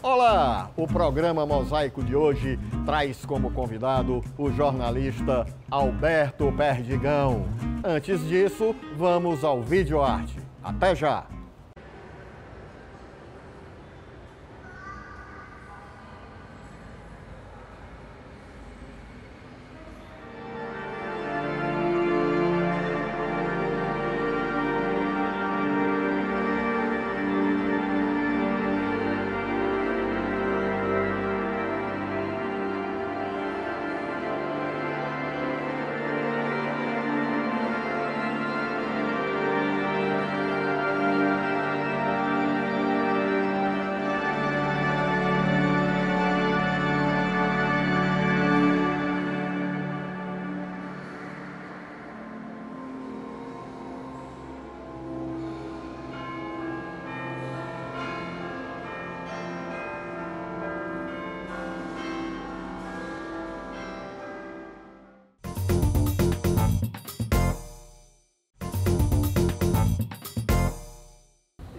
Olá! O programa Mosaico de hoje traz como convidado o jornalista Alberto Perdigão. Antes disso, vamos ao vídeo-arte. Até já!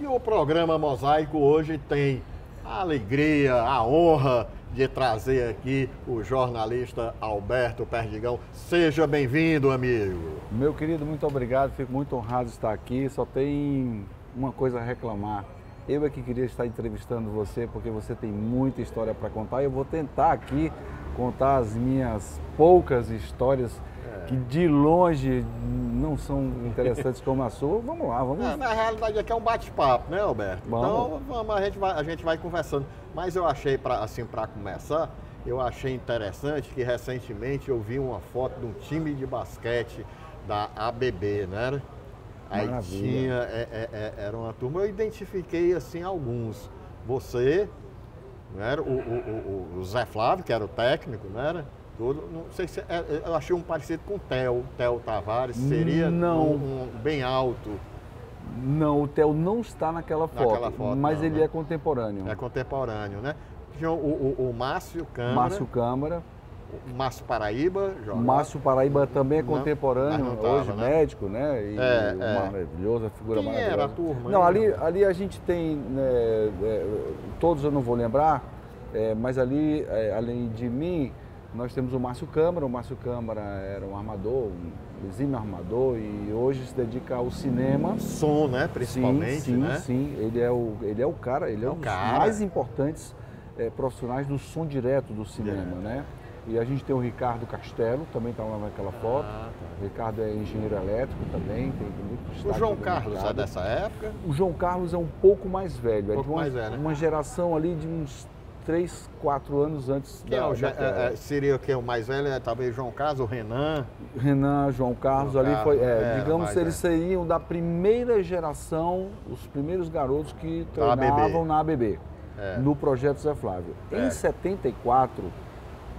O programa Mosaico hoje tem a alegria, a honra de trazer aqui o jornalista Alberto Perdigão. Seja bem-vindo, amigo. Meu querido, muito obrigado. Fico muito honrado de estar aqui. Só tem uma coisa a reclamar. Eu é que queria estar entrevistando você porque você tem muita história para contar. E eu vou tentar aqui contar as minhas poucas histórias que de longe não são interessantes como a sua. Vamos lá, vamos. Na realidade aqui é um bate-papo, né, Alberto? Vamos. Então a gente vai conversando. Mas eu achei, para começar, eu achei interessante que recentemente eu vi uma foto de um time de basquete da ABB, né? Aí tinha, era uma turma, eu identifiquei assim alguns. Você, né? O Zé Flávio, que era o técnico, né? Tudo, não sei se eu achei um parecido com o Theo Tavares, seria um bem alto. Não, o Theo não está naquela foto, mas não, ele né? É contemporâneo. É contemporâneo, né? Tinha o Márcio Câmara. Márcio Câmara. O Márcio Paraíba. Márcio Paraíba também é contemporâneo, não tava, hoje né? Médico, né? E maravilhoso, a figura Quem maravilhosa. era a turma? Não, ali a gente tem, todos eu não vou lembrar, mas ali, além de mim, nós temos o Márcio Câmara. O Márcio Câmara era um armador, um exímio armador, e hoje se dedica ao cinema. Som, né? Principalmente, sim, né? Sim, ele é o cara, ele é um dos mais importantes profissionais do som direto do cinema, né? E a gente tem o Ricardo Castelo, também está lá naquela foto. O Ricardo é engenheiro elétrico também, tem muito destaque. O João Carlos é dessa época? O João Carlos é um pouco mais velho, uma geração ali de uns 3, 4 anos antes seria o mais velho? Talvez João Carlos, o Renan? Renan, João Carlos, ali foi, digamos, eles seriam da primeira geração, os primeiros garotos que treinavam na ABB, no projeto Zé Flávio. Em 74,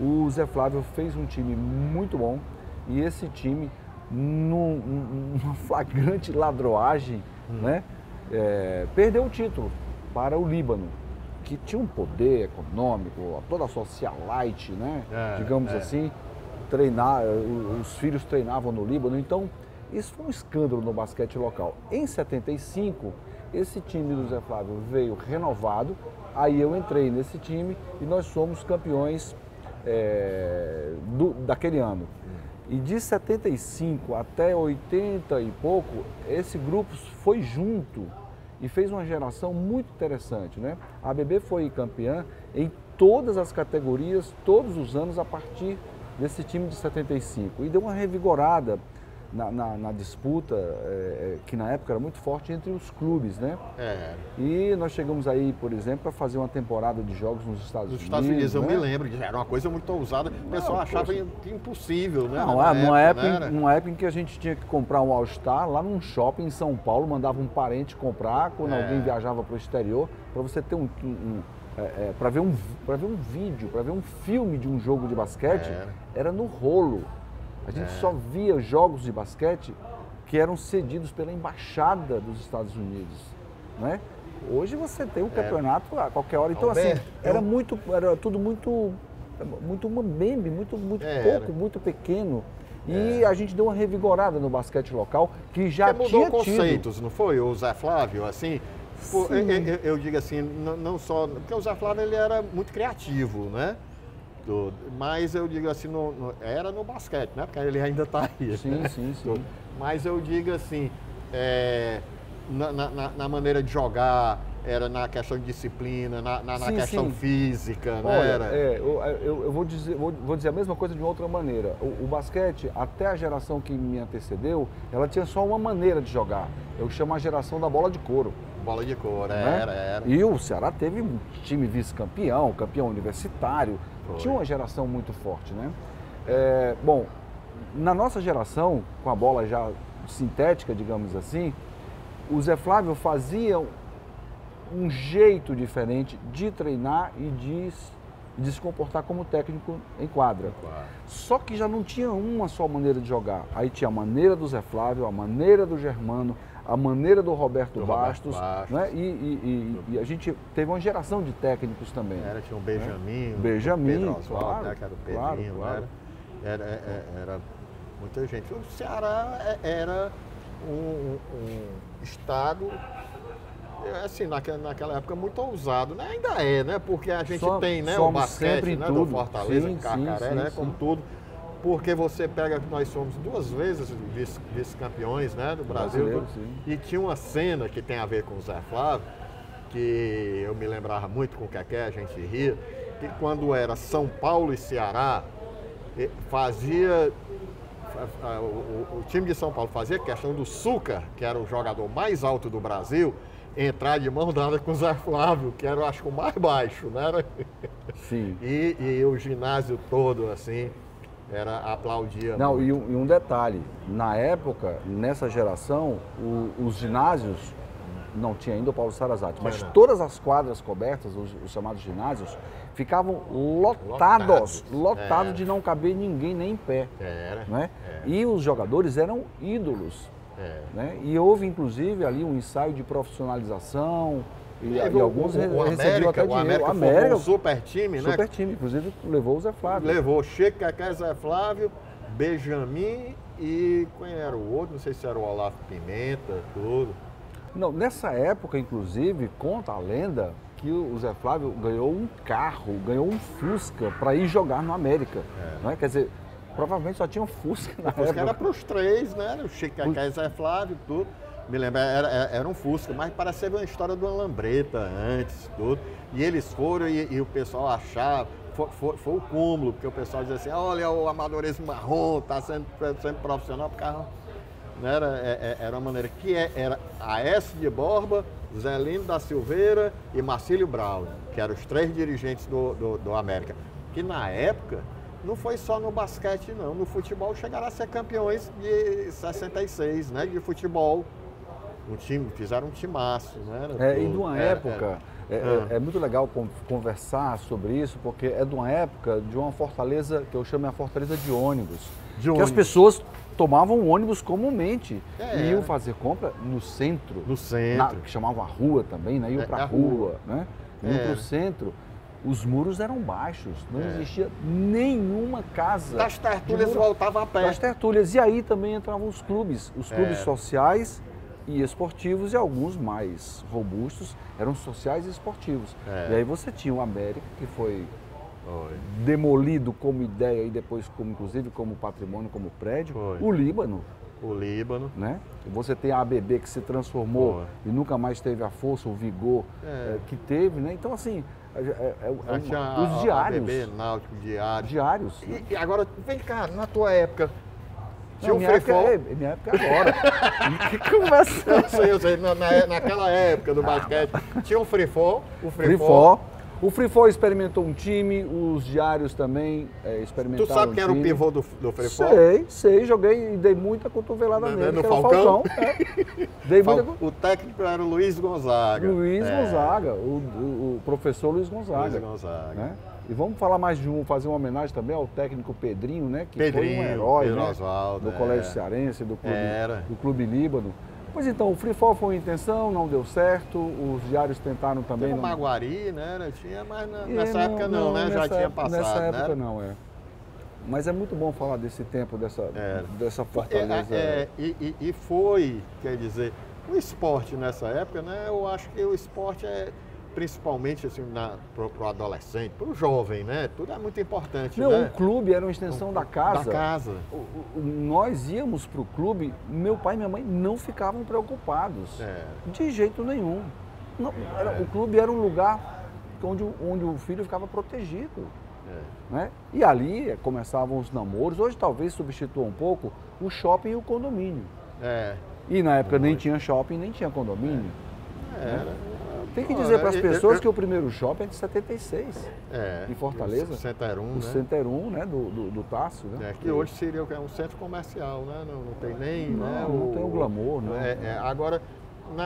o Zé Flávio fez um time muito bom e esse time, numa flagrante ladroagem, né, perdeu o título para o Líbano, que tinha um poder econômico, toda a socialite, né? Digamos assim, os filhos treinavam no Líbano, então isso foi um escândalo no basquete local. Em 75, esse time do Zé Flávio veio renovado, aí eu entrei nesse time e nós somos campeões daquele ano. E de 75 até 80 e pouco, esse grupo foi junto e fez uma geração muito interessante, né? A ABB foi campeã em todas as categorias, todos os anos, a partir desse time de 75. E deu uma revigorada na disputa, que na época era muito forte entre os clubes, né? E nós chegamos aí, por exemplo, para fazer uma temporada de jogos nos Estados Unidos. Nos Estados Unidos, eu me lembro, era uma coisa muito ousada, o pessoal achava impossível, né? Numa época em que a gente tinha que comprar um All-Star lá num shopping em São Paulo, mandava um parente comprar, quando alguém viajava para o exterior, para você ter para ver um vídeo, para ver um filme de um jogo de basquete, era no rolo. A gente só via jogos de basquete que eram cedidos pela Embaixada dos Estados Unidos, né? Hoje você tem um campeonato a qualquer hora. Então, assim, era tudo muito mambembe, muito pouco, muito pequeno. E a gente deu uma revigorada no basquete local, que já mudou tinha conceitos, tido. não foi? O Zé Flávio, assim, eu digo assim, não só... Porque o Zé Flávio, ele era muito criativo, né? Mas eu digo assim, era no basquete, né? Porque ele ainda está aí. Sim, né? sim, sim. Mas eu digo assim, na maneira de jogar, era na questão de disciplina, na questão física, né? Olha, eu vou dizer a mesma coisa de outra maneira. O basquete, até a geração que me antecedeu, ela tinha só uma maneira de jogar. Eu chamo a geração da bola de couro. Bola de couro, né? era. E o Ceará teve um time vice-campeão, campeão universitário. Foi. Tinha uma geração muito forte, né? Bom, na nossa geração, com a bola já sintética, digamos assim, o Zé Flávio fazia um jeito diferente de treinar e de se comportar como técnico em quadra. Claro. Só que já não tinha uma só maneira de jogar. Aí tinha a maneira do Zé Flávio, a maneira do Germano, a maneira do Roberto Bastos, né? E a gente teve uma geração de técnicos também. Tinha um Benjamin, né? Benjamin, Pedro Oswaldo, claro, né? Que era o Pedrinho, claro. Era muita gente. O Ceará era um estado, assim, naquela época muito ousado, né? Ainda é, né? Porque a gente tem, né, o basquete, né, do Fortaleza, Cacaré, né? Como tudo. Porque você pega que nós somos 2 vezes vice-campeões, né, do Brasil. E tinha uma cena que tem a ver com o Zé Flávio, que eu me lembrava muito com o Keké, a gente ria, que quando era São Paulo e Ceará, o time de São Paulo fazia questão do Sucar, que era o jogador mais alto do Brasil, entrar de mão dada com o Zé Flávio, que era, acho que, o mais baixo, né? Sim. E o ginásio todo, assim, aplaudia. Não, muito. E um detalhe, na época, nessa geração, os ginásios, não tinha ainda o Paulo Sarazate, mas todas as quadras cobertas, os chamados ginásios, ficavam lotados de não caber ninguém nem em pé. Né? E os jogadores eram ídolos. Né? E houve, inclusive, ali um ensaio de profissionalização. E alguns recebiam até dinheiro. O América formou um super time, né? Super time, inclusive levou o Zé Flávio. Levou Chico, Keké, Zé Flávio, Benjamin e quem era o outro? Não sei se era o Olavo Pimenta, tudo. Não, nessa época, inclusive, conta a lenda que o Zé Flávio ganhou um carro, ganhou um Fusca para ir jogar no América. Né? Quer dizer, provavelmente só tinha um Fusca na época. O Fusca era para os 3, né? O Chico, Keké, Zé Flávio, tudo. Me lembro, era um Fusca, mas parecia uma história de uma lambreta antes, tudo. E eles foram e o pessoal achava, foi o cúmulo, porque o pessoal dizia assim, olha o amadorismo marrom, está sendo profissional, porque era uma maneira que era Aécio de Borba, Zelino da Silveira e Marcílio Brown, que eram os 3 dirigentes do América. Que na época não foi só no basquete, não. No futebol chegaram a ser campeões de 66, né? De futebol. Fizeram um timaço, né? E de uma época, é muito legal conversar sobre isso, porque é de uma época de uma fortaleza, que eu chamo a fortaleza de ônibus. Que as pessoas tomavam ônibus comumente e iam fazer compra no centro. No centro. Que chamavam a rua também, né? Iam para a rua, né? Iam para o centro. Os muros eram baixos, não existia nenhuma casa. Das tertúlias voltava a pé. Das tertúlias. E aí também entravam os clubes sociais e esportivos, e alguns mais robustos eram sociais e esportivos. E aí você tinha o América, que foi demolido como ideia e depois, inclusive, como patrimônio, como prédio. O Líbano. Né? Você tem a ABB, que se transformou e nunca mais teve a força, o vigor que teve. Né? Então, assim, os diários. ABB, Náutico, Diários. E agora, vem cá, na tua época, tinha um free-fall? Minha época agora. Que conversa? Eu sei. Naquela época do basquete, tinha um free-fall. O free-fall experimentou um time, os diários também experimentaram. Tu sabe quem era o pivô do free-fall? Sei, joguei e dei muita cotovelada nele. No Falcão? Dei O técnico era o Luiz Gonzaga. Gonzaga, o professor Luiz Gonzaga. Né? E vamos falar mais fazer uma homenagem também ao técnico Pedrinho, né? Que foi um herói, Pedro Oswaldo, do Colégio Cearense, do Clube Líbano. Pois então, o free-fall foi uma intenção, não deu certo, os diários tentaram também. Teve o Maguari, né? Tinha, mas nessa época não, né? Já tinha passado, nessa época né? não, Mas é muito bom falar desse tempo, dessa fortaleza. E foi, quer dizer, o esporte nessa época, né? Eu acho que o esporte principalmente assim, para o adolescente, para o jovem, né? Tudo é muito importante. Não, né? O clube era uma extensão da casa. Da casa. Nós íamos para o clube, meu pai e minha mãe não ficavam preocupados. De jeito nenhum. Não, o clube era um lugar onde o filho ficava protegido. Né? E ali começavam os namoros. Hoje talvez substitua um pouco o shopping e o condomínio. E na época nem tinha shopping, nem tinha condomínio. Né? Tem que dizer para as pessoas que o primeiro shopping é de 76, em Fortaleza. O Center 1, o Center 1, né? Do Tássio. Né? Que hoje seria um centro comercial, né? Não tem nem... Não tem o glamour. Não. Agora,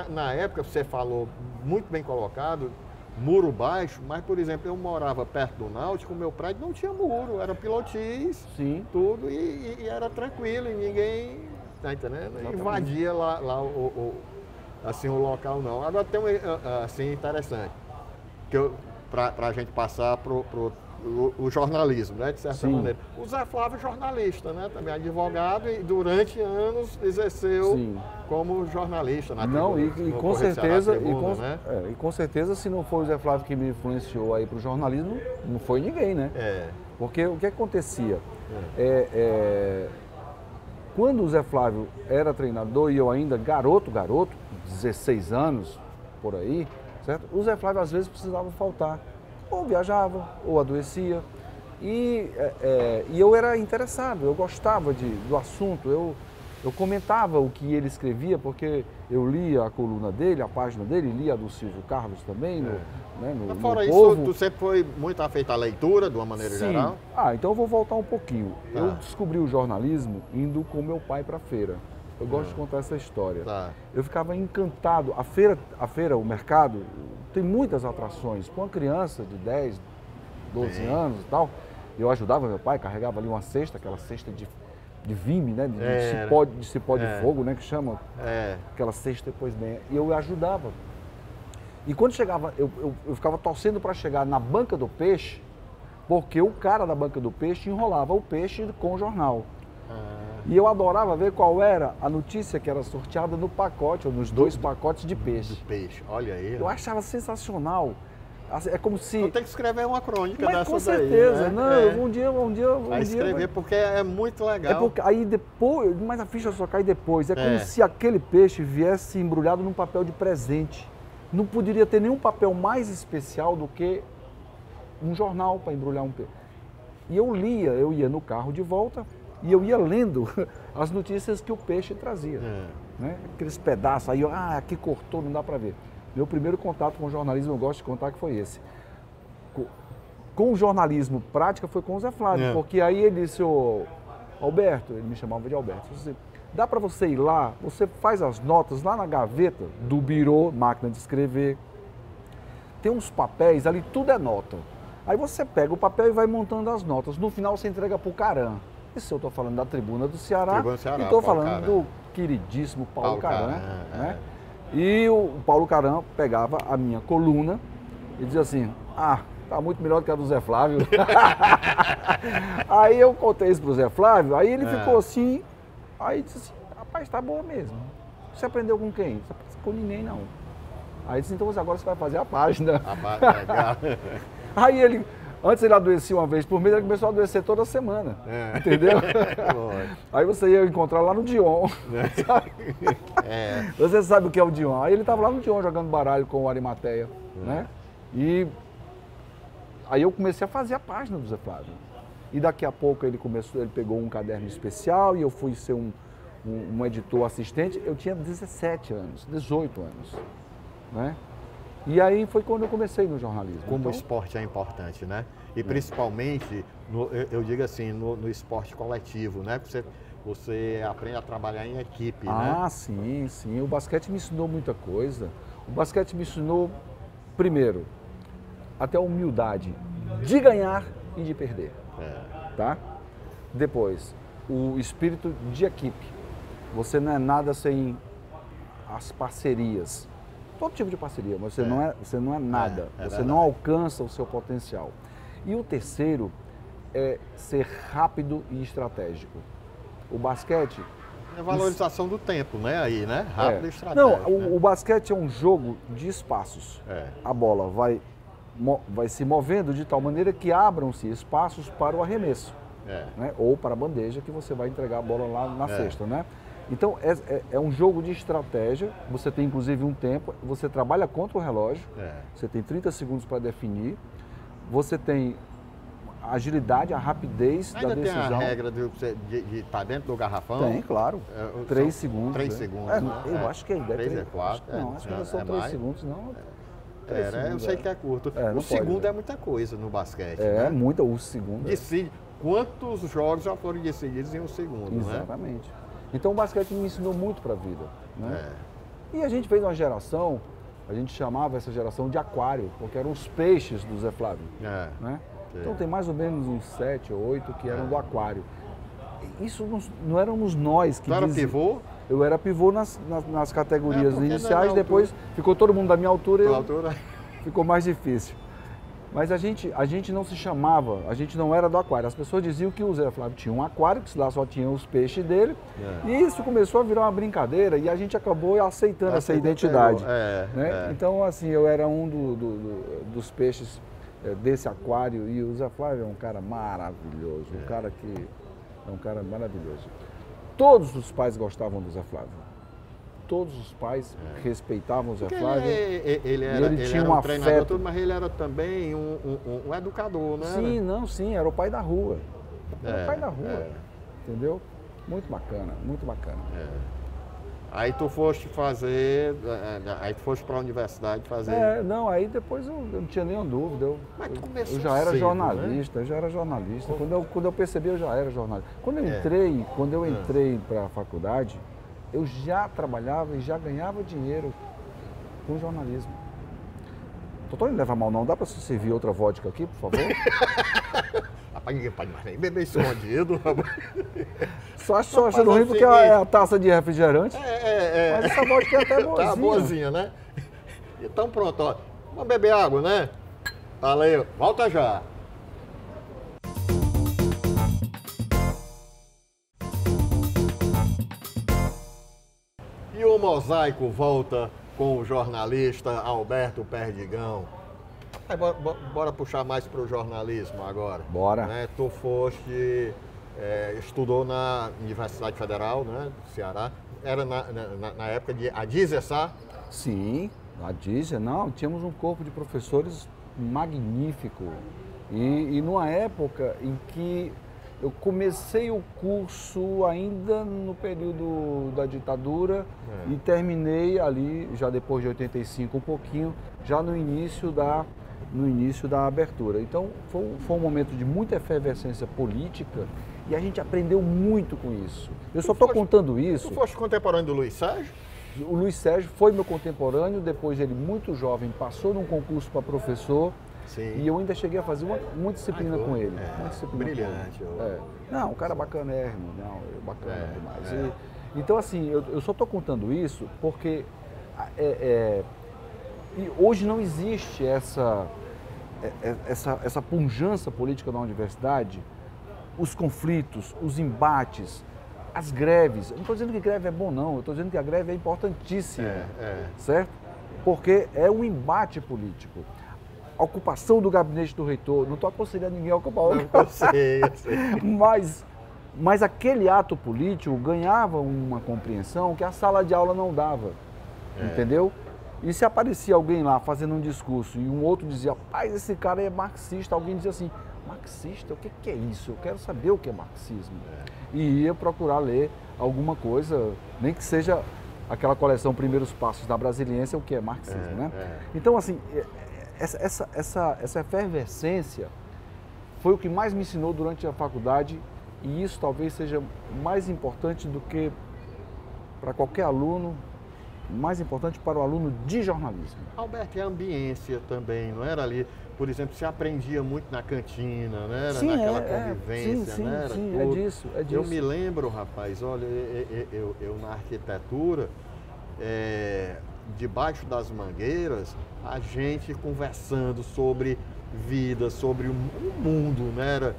na época, você falou, muito bem colocado, muro baixo, mas, por exemplo, eu morava perto do Náutico, o meu prédio não tinha muro, era pilotis, tudo, e era tranquilo, e ninguém, tá entendendo? Invadia lá assim, o local não. Agora tem assim, interessante, para a gente passar o jornalismo, né, de certa maneira. O Zé Flávio é jornalista, né, também advogado e durante anos exerceu como jornalista na tribuna, e com certeza, e com certeza se não foi o Zé Flávio que me influenciou aí para o jornalismo, não foi ninguém, né? Porque o que acontecia? Quando o Zé Flávio era treinador e eu ainda garoto, 16 anos, por aí, certo? O Zé Flávio às vezes precisava faltar, ou viajava, ou adoecia, e eu era interessado, eu gostava do assunto, eu comentava o que ele escrevia, porque eu lia a coluna dele, a página dele, lia a do Silvio Carlos também, no Fora isso, Povo. tu sempre foi muito afeito à leitura, de uma maneira geral? Então eu vou voltar um pouquinho. Eu descobri o jornalismo indo com meu pai para a feira. Eu gosto de contar essa história. Eu ficava encantado. A feira, o mercado, tem muitas atrações. Com uma criança de 10, 12 anos e tal, eu ajudava meu pai, carregava ali uma cesta, aquela cesta de vime, né? De cipó de fogo, né? Que chama. Aquela cesta depois bem. E eu ajudava. E quando chegava, eu ficava torcendo para chegar na banca do peixe, porque o cara da banca do peixe enrolava o peixe com o jornal. E eu adorava ver qual era a notícia que era sorteada no pacote, ou nos 2 pacotes de peixe. Do peixe, olha aí. Eu achava sensacional. É como se... Eu tenho que escrever uma crônica dessa daí. Com certeza. Né? Um dia... Vai escrever porque é muito legal. Aí depois, mas a ficha só cai depois. É como se aquele peixe viesse embrulhado num papel de presente. Não poderia ter nenhum papel mais especial do que um jornal para embrulhar um peixe. E eu ia no carro de volta e eu ia lendo as notícias que o peixe trazia. Né? Aqueles pedaços, aí aqui cortou, não dá para ver. Meu primeiro contato com o jornalismo, eu gosto de contar que foi esse. Com o jornalismo prática foi com o Zé Flávio, porque aí ele disse, Alberto, ele me chamava de Alberto, dá para você ir lá, você faz as notas lá na gaveta do birô, máquina de escrever, tem uns papéis ali, tudo é nota. Aí você pega o papel e vai montando as notas, no final você entrega para o Caran. Isso eu estou falando da Tribuna do Ceará, e estou falando do queridíssimo Paulo Caran. Né? E o Paulo Caran pegava a minha coluna e dizia assim, tá muito melhor do que a do Zé Flávio. Aí eu contei isso pro Zé Flávio, aí ele ficou assim, aí disse assim, rapaz, tá boa mesmo. Você aprendeu com quem? Não aprendeu com ninguém, não. Aí disse, então agora você vai fazer a página. Legal. Aí ele, antes ele adoecia uma vez por mês, ele começou a adoecer toda semana. Entendeu? Aí você ia encontrar lá no Dion. Você sabe o que é o Dion. Aí ele estava lá no Dion jogando baralho com o Arimateia. Né? E aí eu comecei a fazer a página do Zé Flávio. E daqui a pouco ele pegou um caderno especial e eu fui ser um editor assistente. Eu tinha 17 anos, 18 anos. Né? E aí foi quando eu comecei no jornalismo. Como o esporte é importante, né? E principalmente, eu digo assim, no esporte coletivo, né? Você aprende a trabalhar em equipe, né? Sim. O basquete me ensinou muita coisa. O basquete me ensinou, primeiro, até a humildade de ganhar e de perder. Tá? Depois, o espírito de equipe. Você não é nada sem as parcerias. Todo tipo de parceria, mas você não é nada. Você não alcança o seu potencial. E o terceiro é ser rápido e estratégico. O basquete... É a valorização do tempo, né? Aí, né? Rápido e estratégico. Não, o basquete é um jogo de espaços. A bola vai se movendo de tal maneira que abram-se espaços para o arremesso. Né? Ou para a bandeja que você vai entregar a bola lá na cesta, né? Então, é um jogo de estratégia, você tem inclusive um tempo, você trabalha contra o relógio, você tem 30 segundos para definir, você tem a agilidade, a rapidez da decisão. Ainda tem a regra de estar dentro do garrafão? Tem, claro. 3 segundos. 3 segundos. Eu acho que a ideia 3 é 4. Não, acho que não são 3 segundos, não. Eu sei que é curto. O segundo é muita coisa no basquete. É, muita, o segundo. Decide quantos jogos já foram decididos em um segundo, Exatamente. Né? Então o basquete me ensinou muito para a vida. Né? E a gente fez uma geração, a gente chamava essa geração de aquário, porque eram os peixes do Zé Flávio. Né? Então tem mais ou menos uns 7 ou 8 que eram do aquário. Isso não éramos nós que... Tu era pivô? Eu era pivô nas categorias iniciais, depois ficou todo mundo da minha altura e ficou mais difícil. Mas a gente não se chamava, a gente não era do aquário. As pessoas diziam que o Zé Flávio tinha um aquário, que lá só tinha os peixes dele. E isso começou a virar uma brincadeira e a gente acabou aceitando essa identidade. Né? Então, assim, eu era um dos peixes desse aquário e o Zé Flávio é um cara maravilhoso, é um cara maravilhoso. Todos os pais gostavam do Zé Flávio. Todos os pais respeitavam o Zé Flávio. Ele tinha um treinador, mas ele era também um educador, né? Sim, era o pai da rua. Era o pai da rua, entendeu? Muito bacana, muito bacana. Aí tu foste fazer, aí tu foste para a universidade fazer... Não, aí depois eu não tinha nenhuma dúvida. Mas tu começou eu já era cedo, jornalista, né? eu já era jornalista. Quando eu percebi, eu já era jornalista. Quando eu entrei para a faculdade, eu já trabalhava e já ganhava dinheiro com jornalismo. Doutor, não leva mal não, dá para você servir outra vodka aqui, por favor? Rapaz, ninguém pode mais nem beber escondido. Só achando ruim porque é a taça de refrigerante. Mas essa vodka é até boazinha. Tá boazinha, né? Então pronto, ó. Vamos beber água, né? Valeu, volta já. E o Mosaico volta com o jornalista Alberto Perdigão. Aí, bora puxar mais para o jornalismo agora. Bora. Né? Tu foste, estudou na Universidade Federal, né, do Ceará. Era na época de Adizessá? Sim, a Adizessá, não. Tínhamos um corpo de professores magnífico. E numa época em que eu comecei o curso ainda no período da ditadura e terminei ali, já depois de 85 um pouquinho, já no início da abertura. Então foi um momento de muita efervescência política e a gente aprendeu muito com isso. Eu só estou contando isso... Tu foste contemporâneo do Luiz Sérgio? O Luiz Sérgio foi meu contemporâneo, depois ele muito jovem passou num concurso para professor. Sim. E eu ainda cheguei a fazer uma disciplina com ele. Uma disciplina brilhante. Não, um cara bacanérrimo, bacana demais. Então, assim, eu só estou contando isso porque e hoje não existe essa pujança política na universidade, os conflitos, os embates, as greves. Eu não estou dizendo que greve é bom, não. Eu estou dizendo que a greve é importantíssima, certo? Porque é um embate político. A ocupação do gabinete do reitor, não estou aconselhando ninguém a ocupar o gabinete. Eu sei. Mas aquele ato político ganhava uma compreensão que a sala de aula não dava, entendeu? E se aparecia alguém lá fazendo um discurso e um outro dizia, rapaz, esse cara é marxista, alguém dizia assim, marxista, o que é isso? Eu quero saber o que é marxismo. E ia procurar ler alguma coisa, nem que seja aquela coleção Primeiros Passos da Brasiliense, o que é marxismo, né? Então, assim, essa efervescência foi o que mais me ensinou durante a faculdade e isso talvez seja mais importante do que para qualquer aluno, mais importante para o aluno de jornalismo. Alberto, e a ambiência também, não era ali? Por exemplo, se aprendia muito na cantina, né? Era naquela convivência, né? Sim, é disso. Eu me lembro, rapaz, olha, eu na arquitetura, debaixo das mangueiras, a gente conversando sobre vida, sobre o mundo, né?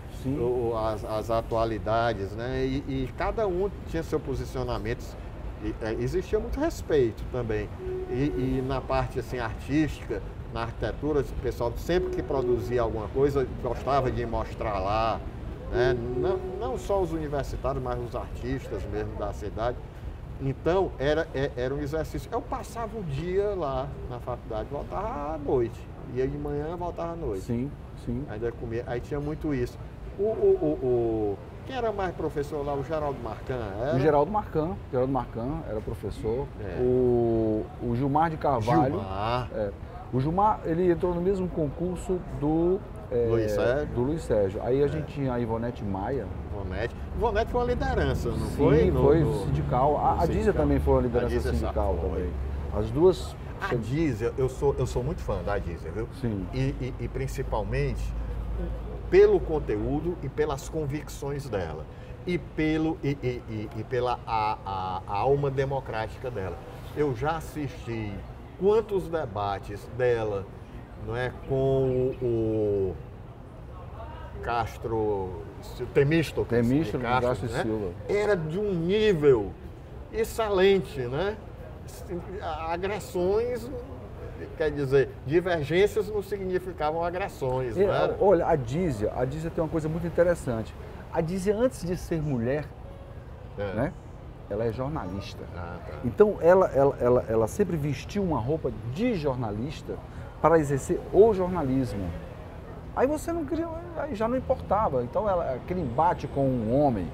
As atualidades, né? E cada um tinha seu posicionamento. Existia muito respeito também. E na parte assim, artística, na arquitetura, o pessoal sempre que produzia alguma coisa gostava de mostrar lá, né? Não só os universitários, mas os artistas mesmo da cidade. Então, era um exercício. Eu passava o dia lá na faculdade, voltava à noite. Ia de manhã, voltava à noite. Sim. Ainda comia. Aí tinha muito isso. Quem era mais professor lá? O Geraldo Marcan? Era? O Geraldo Marcan era professor. O Gilmar de Carvalho. O Gilmar, ele entrou no mesmo concurso do Luiz Sérgio. Aí a gente tinha a Ivonete Maia. Ivonete foi uma liderança, não foi? Sim, foi sindical. A Dízia também foi uma liderança sindical também. As duas... A Dízia, eu sou muito fã da Dízia, viu? Sim. E principalmente pelo conteúdo e pelas convicções dela. E pela alma democrática dela. Eu já assisti quantos debates dela, não é, com o Temístocles Castro, né? Silva. Era de um nível excelente, né? Agressões, quer dizer, divergências não significavam agressões, não era? Olha, a Dízia tem uma coisa muito interessante. A Dízia, antes de ser mulher, né? Ela é jornalista. Tá. Então, ela sempre vestiu uma roupa de jornalista para exercer o jornalismo. Aí você não queria, aí já não importava. Então, aquele embate com um homem,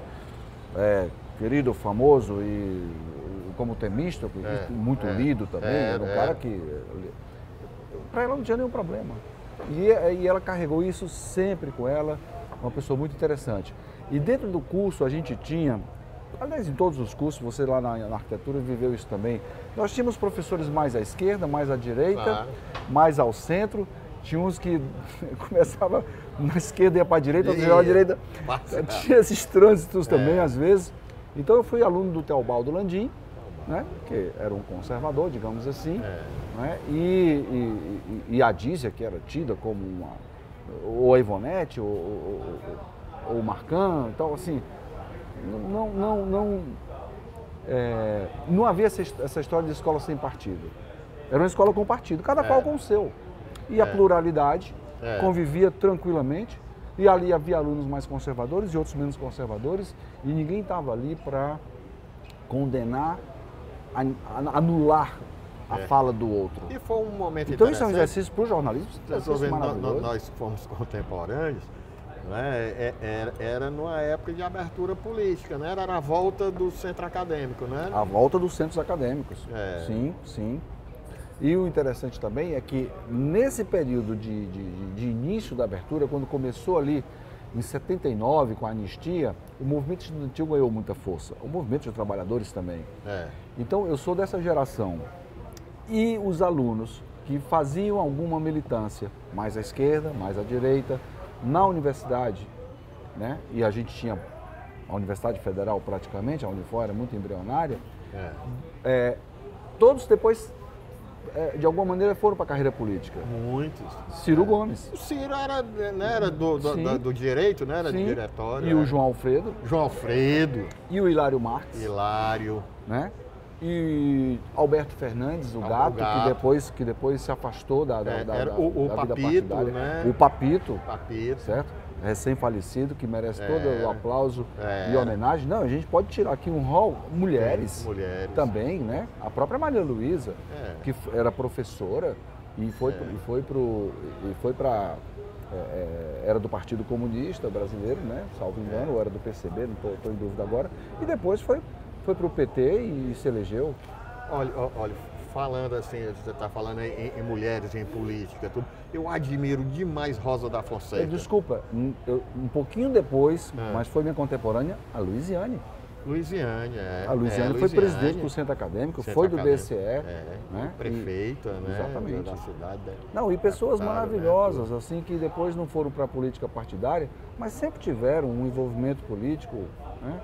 querido, famoso e como Temístocles, muito lido também, era um cara que... Para ela não tinha nenhum problema. E ela carregou isso sempre com ela, uma pessoa muito interessante. E dentro do curso a gente tinha... Aliás, em todos os cursos, você lá na arquitetura viveu isso também. Nós tínhamos professores mais à esquerda, mais à direita, mais ao centro. Tinha uns que começava na esquerda e ia para a direita, outros iam à direita. Tinha esses trânsitos também, às vezes. Então, eu fui aluno do Teobaldo Landim, né, que era um conservador, digamos assim. Né, e a Dízia, que era tida como ou a Ivonete, ou o Marcan. Então, assim... Não havia essa história de escola sem partido. Era uma escola com partido, cada qual com o seu. E a pluralidade convivia tranquilamente. E ali havia alunos mais conservadores e outros menos conservadores. E ninguém estava ali para condenar, anular a fala do outro. E foi um momento então isso é um exercício para o jornalismo. Nós fomos contemporâneos. Né? Era numa época de abertura política, né? Era a volta do centro acadêmico, né? A volta dos centros acadêmicos, sim. E o interessante também é que nesse período de início da abertura, quando começou ali em 79 com a anistia, o movimento estudantil ganhou muita força, o movimento de trabalhadores também. Então eu sou dessa geração e os alunos que faziam alguma militância mais à esquerda, mais à direita, na universidade, né? E a gente tinha a Universidade Federal praticamente, a Unifor era muito embrionária, todos depois, de alguma maneira, foram para a carreira política. Muitos. Ciro Gomes. O Ciro era do direito, né? Era do diretório. E o João Alfredo. E o Hilário Marques. Né? E Alberto Fernandes, o Gato, que depois se afastou da vida partidária. Né? O Papito, certo? Recém-falecido, que merece todo o aplauso e homenagem. Não, a gente pode tirar aqui um rol, mulheres também, né? A própria Maria Luísa, que era professora e foi para era do Partido Comunista Brasileiro, né? Salvo engano, ou era do PCB, não estou em dúvida agora. E depois foi para o PT e se elegeu. Olha, falando assim, você está falando em mulheres, em política, tudo, eu admiro demais Rosa da Fonseca. Desculpa, um pouquinho depois, mas foi minha contemporânea, a Luiziane. A Luiziane foi presidente do Centro Acadêmico, foi do DCE. Né? Prefeita, exatamente. Da cidade. Não, e pessoas maravilhosas, assim, que depois não foram para a política partidária, mas sempre tiveram um envolvimento político, né?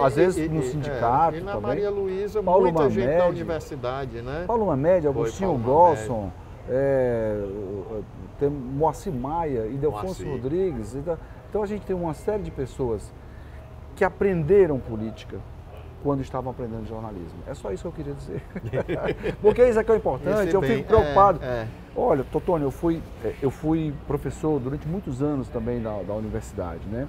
Às vezes no sindicato. E na também. Maria Luísa, muita gente da universidade, né? Paulo Mamed, Agostinho Golson, tem Moacir Maia, Ildefonso Rodrigues. Então a gente tem uma série de pessoas que aprenderam política quando estavam aprendendo jornalismo. É só isso que eu queria dizer. Porque isso é que é importante, eu fico preocupado. Olha, Totônio, eu fui professor durante muitos anos também da universidade, né?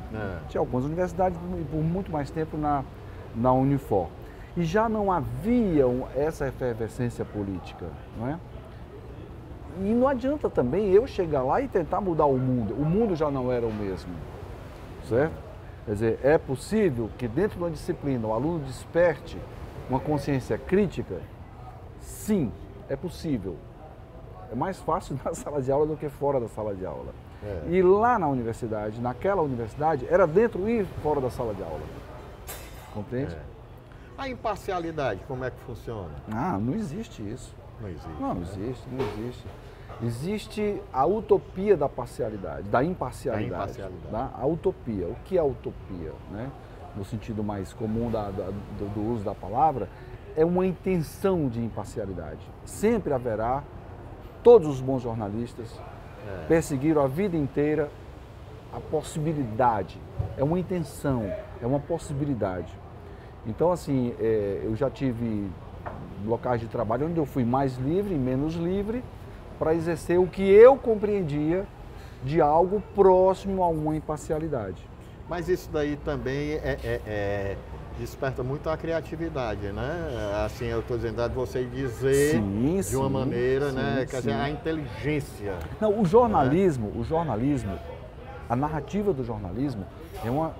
Tinha algumas universidades por muito mais tempo na Unifor. E já não havia essa efervescência política, não é? E não adianta também eu chegar lá e tentar mudar o mundo. O mundo já não era o mesmo, certo? Quer dizer, é possível que dentro de uma disciplina o aluno desperte uma consciência crítica? Sim, é possível. É mais fácil na sala de aula do que fora da sala de aula. E lá na universidade, naquela universidade, era dentro e fora da sala de aula. Compreende? A imparcialidade, como é que funciona? Não existe isso. Não existe. Não existe, não existe. Existe a utopia da parcialidade, da imparcialidade. A utopia. O que é a utopia? Né? No sentido mais comum do uso da palavra, é uma intenção de imparcialidade. Sempre haverá, todos os bons jornalistas perseguiram a vida inteira a possibilidade. É uma intenção, é uma possibilidade. Então, assim, eu já tive locais de trabalho onde eu fui mais livre e menos livre para exercer o que eu compreendia de algo próximo a uma imparcialidade. Mas isso daí também desperta muito a criatividade, né? Assim, eu estou dizendo, de você dizer de uma maneira, né? Quer dizer, a inteligência. Não, o jornalismo, a narrativa do jornalismo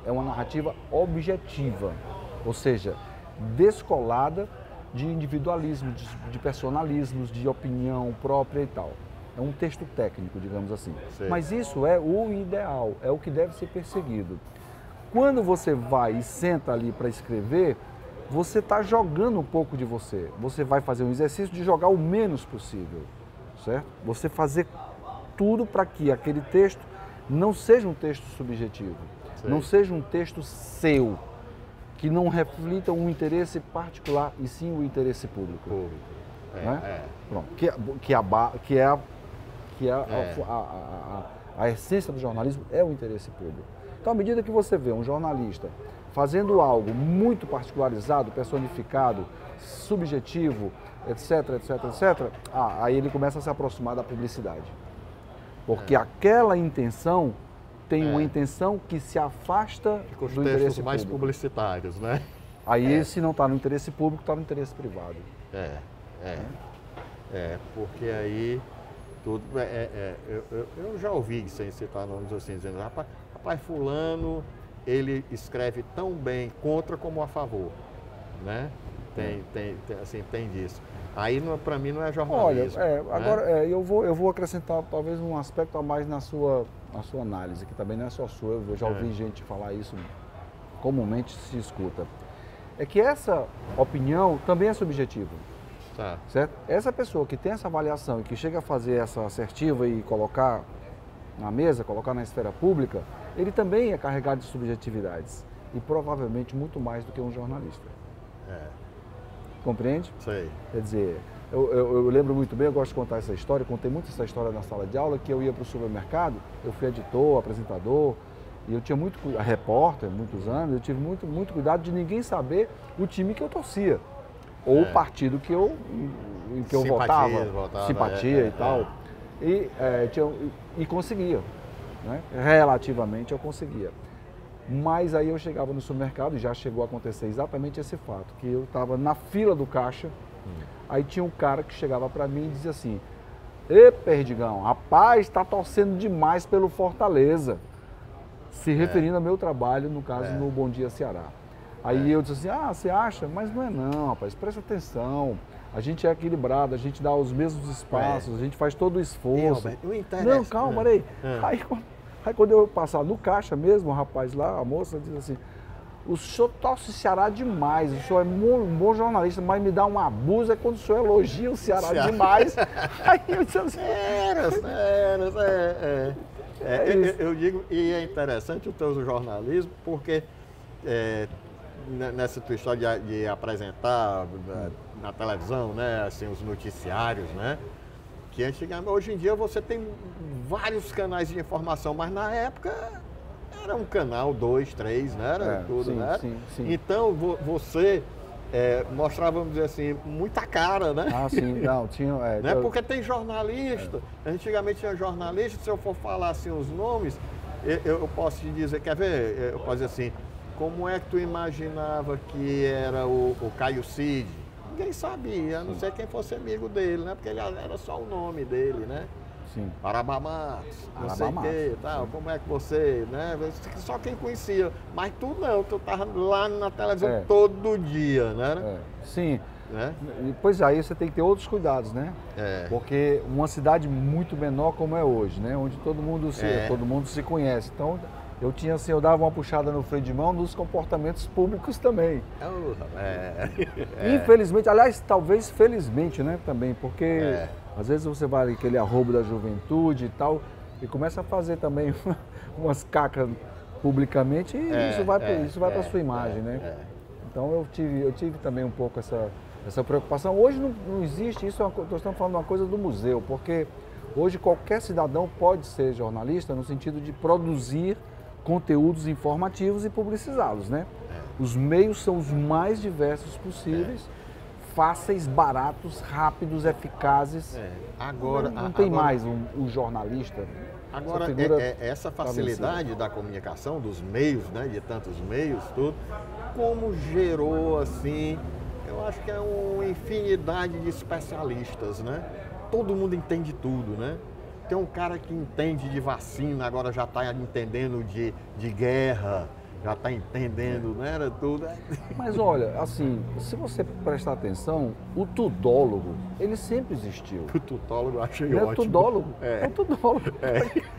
é uma narrativa objetiva, ou seja, descolada de individualismo, de personalismos, de opinião própria e tal. É um texto técnico, digamos assim. Sim. Mas isso é o ideal, é o que deve ser perseguido. Quando você vai e senta ali para escrever, você está jogando um pouco de você. Você vai fazer um exercício de jogar o menos possível, certo? Você fazer tudo para que aquele texto não seja um texto subjetivo, não seja um texto seu, que não reflita um interesse particular e sim o interesse público. Pronto. A essência do jornalismo é o interesse público. Então, à medida que você vê um jornalista fazendo algo muito particularizado, personificado, subjetivo, etc, aí ele começa a se aproximar da publicidade. Porque aquela intenção tem uma intenção que se afasta do interesse público. Mais publicitários, né? Aí, se não está no interesse público, está no interesse privado. Porque aí tudo. Eu já ouvi, sem citar nomes assim, dizendo, rapaz, fulano, ele escreve tão bem contra como a favor, né? Tem disso. Aí, para mim, não é jornalismo. Olha, agora eu vou acrescentar talvez um aspecto a mais na sua análise, que também não é só sua, eu já ouvi gente falar isso, comumente se escuta. É que essa opinião também é subjetiva. Certo? Essa pessoa que tem essa avaliação e que chega a fazer essa assertiva e colocar na mesa, colocar na esfera pública, ele também é carregado de subjetividades. E provavelmente muito mais do que um jornalista. Compreende? Sei. Quer dizer, eu lembro muito bem, eu gosto de contar essa história, contei muito essa história na sala de aula, que eu ia para o supermercado, eu fui editor, apresentador, e eu tinha repórter, muitos anos, eu tive muito cuidado de ninguém saber o time que eu torcia, ou o partido que eu votava, simpatia e tal. E conseguia, né? Relativamente eu conseguia. Mas aí eu chegava no supermercado, e já chegou a acontecer exatamente esse fato, que eu estava na fila do caixa, aí tinha um cara que chegava para mim e dizia assim, "Ê, Perdigão, rapaz, está torcendo demais pelo Fortaleza", se referindo ao meu trabalho, no caso, no Bom Dia Ceará. Aí eu disse assim, você acha? Mas não é não, rapaz, presta atenção, a gente é equilibrado, a gente dá os mesmos espaços, a gente faz todo o esforço. Não, calma, aí. Aí quando eu passava no caixa mesmo, o rapaz lá, a moça, diz assim, o senhor torce Ceará demais, o senhor é um bom jornalista, mas me dá uma abusa quando o senhor elogia o Ceará demais. Aí eu disse assim... Eu digo, e é interessante o teu jornalismo, porque nessa tua história de apresentar na televisão, né, assim, os noticiários, né, Que antigamente, hoje em dia você tem vários canais de informação, mas na época era um canal, 2, 3, né? Era tudo, sim, né? Sim, sim. Então você mostrava, vamos dizer assim, muita cara, né? Ah, sim, não, tinha... né? Porque tem jornalista, antigamente tinha jornalista, se eu for falar assim os nomes, eu posso te dizer, quer ver? Eu posso dizer assim, como é que tu imaginava que era o Caio Cid? Ninguém sabia, a não ser quem fosse amigo dele, né? Porque ele era só o nome dele, né? Sim. Parabá Matos, não sei o que, tal, como é que você, né? Só quem conhecia, mas tu não, tu tava lá na televisão todo dia, né? Sim. Pois aí você tem que ter outros cuidados, né? Porque uma cidade muito menor como é hoje, né? Onde todo mundo se conhece. Então, eu dava uma puxada no freio de mão nos comportamentos públicos também. Infelizmente, aliás, talvez felizmente, né, também, porque às vezes você vai aquele arrobo da juventude e tal, e começa a fazer também umas cacas publicamente e isso vai para a sua imagem, né? Então eu tive também um pouco essa preocupação. Hoje não existe isso, nós estamos falando de uma coisa do museu, porque hoje qualquer cidadão pode ser jornalista no sentido de produzir conteúdos informativos e publicizados, né? Os meios são os mais diversos possíveis, fáceis, baratos, rápidos, eficazes. Agora, não tem mais o jornalista. Agora, essa facilidade da comunicação, dos meios, né, de tantos meios, tudo, como gerou, assim, eu acho que é uma infinidade de especialistas, né? Todo mundo entende tudo, né? Tem um cara que entende de vacina, agora já está entendendo de guerra, já está entendendo, não era tudo. Mas olha, assim, se você prestar atenção, o tudólogo, ele sempre existiu. O tudólogo eu achei ótimo. É o tudólogo. É o tudólogo.